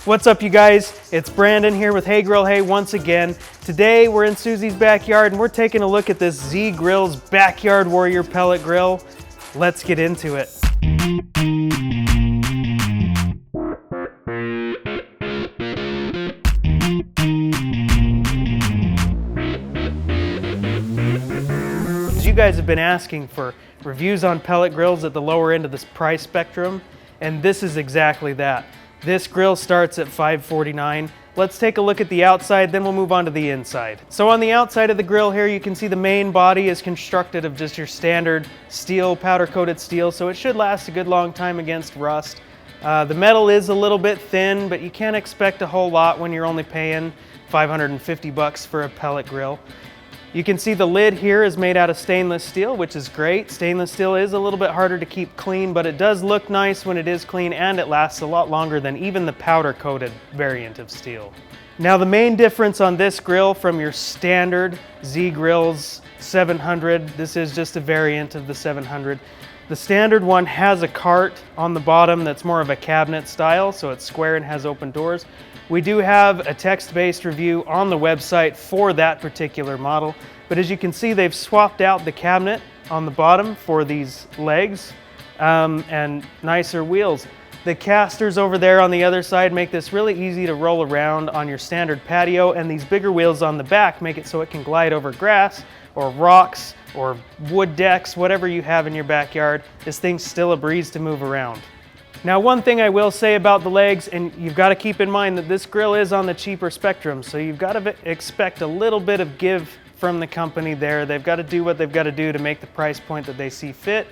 What's up, you guys? It's Brandon here with Hey Grill Hey once again. Today we're in Susie's backyard and we're taking a look at this Z Grill's Backyard Warrior pellet grill. Let's get into it. You guys have been asking for reviews on pellet grills at the lower end of this price spectrum, and this is exactly that. This grill starts at $549. Let's take a look at the outside, then we'll move on to the inside. So on the outside of the grill here, you can see the main body is constructed of just your standard steel, powder-coated steel, so it should last a good long time against rust. The metal is a little bit thin, but you can't expect a whole lot when you're only paying $550 for a pellet grill. You can see the lid here is made out of stainless steel, which is great. Stainless steel is a little bit harder to keep clean, but it does look nice when it is clean, and it lasts a lot longer than even the powder-coated variant of steel. Now, the main difference on this grill from your standard Z Grills 700, this is just a variant of the 700. The standard one has a cart on the bottom that's more of a cabinet style, so it's square and has open doors. We do have a text-based review on the website for that particular model, but as you can see, they've swapped out the cabinet on the bottom for these legs and nicer wheels. The casters over there on the other side make this really easy to roll around on your standard patio, and these bigger wheels on the back make it so it can glide over grass or rocks or wood decks, whatever you have in your backyard. This thing's still a breeze to move around. Now, one thing I will say about the legs, and you've got to keep in mind that this grill is on the cheaper spectrum, so you've got to expect a little bit of give from the company there. They've got to do what they've got to do to make the price point that they see fit.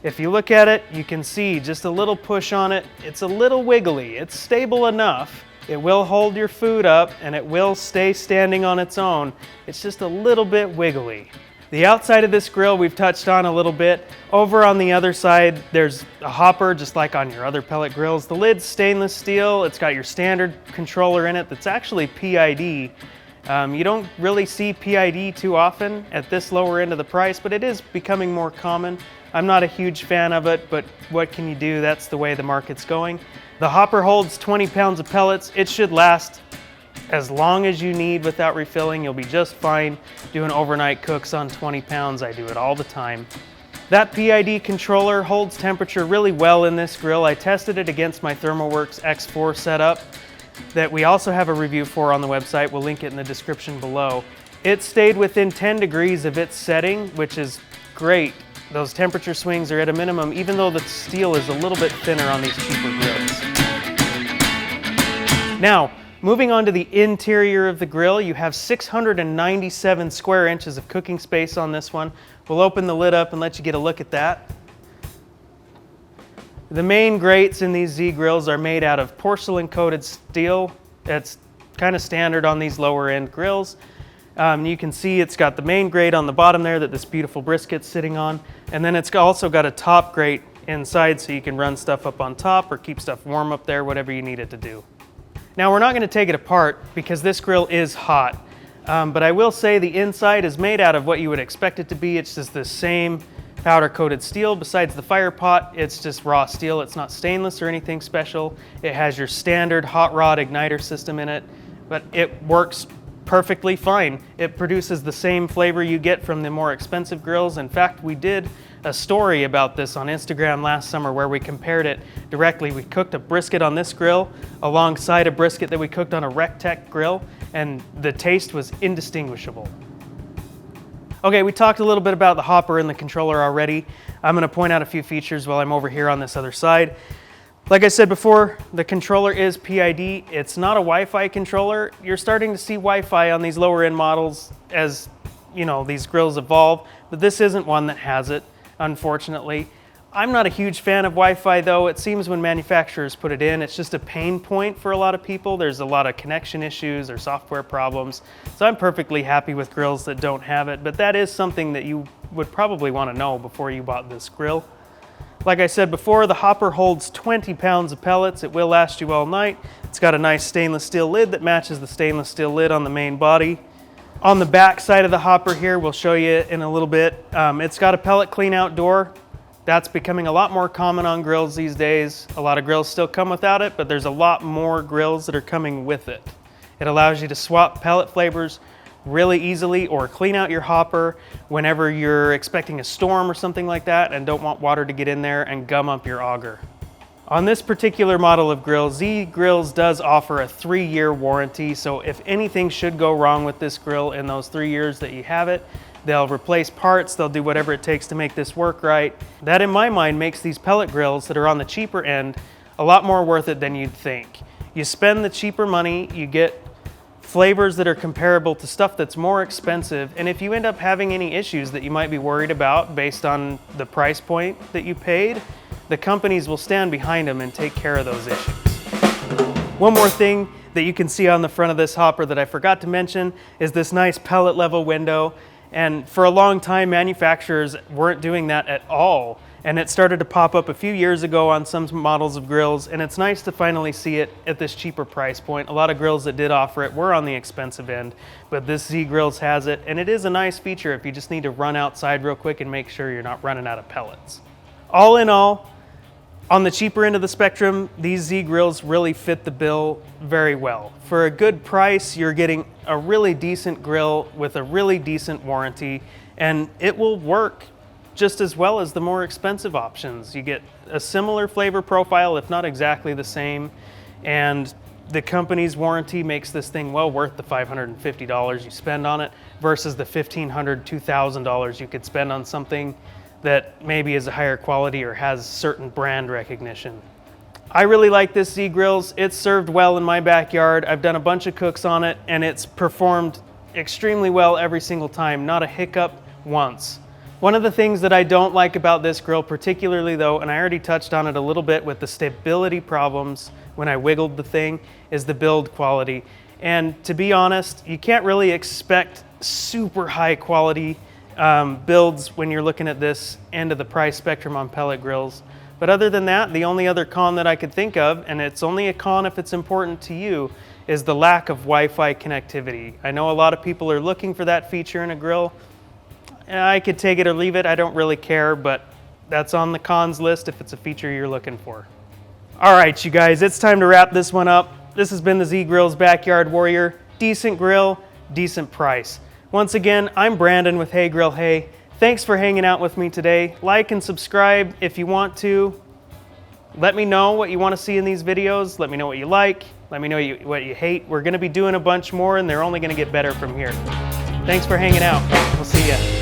If you look at it, you can see just a little push on it. It's a little wiggly. It's stable enough. It will hold your food up and it will stay standing on its own. It's just a little bit wiggly. The outside of this grill we've touched on a little bit. Over on the other side, there's a hopper just like on your other pellet grills. The lid's stainless steel. It's got your standard controller in it that's actually PID. You don't really see PID too often at this lower end of the price, but it is becoming more common. I'm not a huge fan of it, but what can you do? That's the way the market's going. The hopper holds 20 pounds of pellets. It should last as long as you need without refilling. You'll be just fine doing overnight cooks on 20 pounds. I do it all the time. That PID controller holds temperature really well in this grill. I tested it against my ThermoWorks X4 setup that we also have a review for on the website. We'll link it in the description below. It stayed within 10 degrees of its setting, which is great. Those temperature swings are at a minimum, even though the steel is a little bit thinner on these cheaper grills. Now, moving on to the interior of the grill, you have 697 square inches of cooking space on this one. We'll open the lid up and let you get a look at that. The main grates in these Z grills are made out of porcelain coated steel. That's kind of standard on these lower end grills. You can see it's got the main grate on the bottom there that this beautiful brisket's sitting on, and then it's also got a top grate inside so you can run stuff up on top or keep stuff warm up there, whatever you need it to do. Now, we're not going to take it apart because this grill is hot, but I will say the inside is made out of what you would expect it to be. It's just the same powder-coated steel. Besides the fire pot, it's just raw steel. It's not stainless or anything special. It has your standard hot rod igniter system in it, but it works perfectly fine. It produces the same flavor you get from the more expensive grills. In fact, we did a story about this on Instagram last summer where we compared it directly. We cooked a brisket on this grill alongside a brisket that we cooked on a Rectech grill, and the taste was indistinguishable. Okay, we talked a little bit about the hopper and the controller already. I'm going to point out a few features while I'm over here on this other side. Like I said before, the controller is PID. It's not a Wi-Fi controller. You're starting to see Wi-Fi on these lower end models as these grills evolve, but this isn't one that has it, unfortunately. I'm not a huge fan of Wi-Fi though. It seems when manufacturers put it in, it's just a pain point for a lot of people. There's a lot of connection issues or software problems. So I'm perfectly happy with grills that don't have it, but that is something that you would probably want to know before you bought this grill. Like I said before, the hopper holds 20 pounds of pellets. It will last you all night. It's got a nice stainless steel lid that matches the stainless steel lid on the main body. On the back side of the hopper here, we'll show you in a little bit, it's got a pellet clean out door. That's becoming a lot more common on grills these days. A lot of grills still come without it, but there's a lot more grills that are coming with it. It allows you to swap pellet flavors really easily or clean out your hopper whenever you're expecting a storm or something like that and don't want water to get in there and gum up your auger. On this particular model of grill, Z Grills does offer a 3-year warranty, so if anything should go wrong with this grill in those 3 years that you have it, they'll replace parts, they'll do whatever it takes to make this work right. That, in my mind, makes these pellet grills that are on the cheaper end a lot more worth it than you'd think. You spend the cheaper money, you get flavors that are comparable to stuff that's more expensive, and if you end up having any issues that you might be worried about based on the price point that you paid, the companies will stand behind them and take care of those issues. One more thing that you can see on the front of this hopper that I forgot to mention is this nice pellet level window. And for a long time, manufacturers weren't doing that at all. And it started to pop up a few years ago on some models of grills, and it's nice to finally see it at this cheaper price point. A lot of grills that did offer it were on the expensive end, but this Z Grills has it, and it is a nice feature if you just need to run outside real quick and make sure you're not running out of pellets. All in all, on the cheaper end of the spectrum, these Z Grills really fit the bill very well. For a good price, you're getting a really decent grill with a really decent warranty, and it will work just as well as the more expensive options. You get a similar flavor profile, if not exactly the same, and the company's warranty makes this thing well worth the $550 you spend on it versus the $1,500, $2,000 you could spend on something that maybe is a higher quality or has certain brand recognition. I really like this Z Grills. It's served well in my backyard. I've done a bunch of cooks on it, and it's performed extremely well every single time, not a hiccup once. One of the things that I don't like about this grill particularly though, and I already touched on it a little bit with the stability problems when I wiggled the thing, is the build quality. And to be honest, you can't really expect super high quality builds when you're looking at this end of the price spectrum on pellet grills. But other than that, the only other con that I could think of, and it's only a con if it's important to you, is the lack of Wi-Fi connectivity. I know a lot of people are looking for that feature in a grill. I could take it or leave it, I don't really care, but that's on the cons list if it's a feature you're looking for. All right, you guys, it's time to wrap this one up. This has been the Z Grills Backyard Warrior. Decent grill, decent price. Once again, I'm Brandon with Hey Grill Hey. Thanks for hanging out with me today. Like and subscribe if you want to. Let me know what you want to see in these videos. Let me know what you like. Let me know what you hate. We're going to be doing a bunch more, and they're only going to get better from here. Thanks for hanging out. We'll see ya.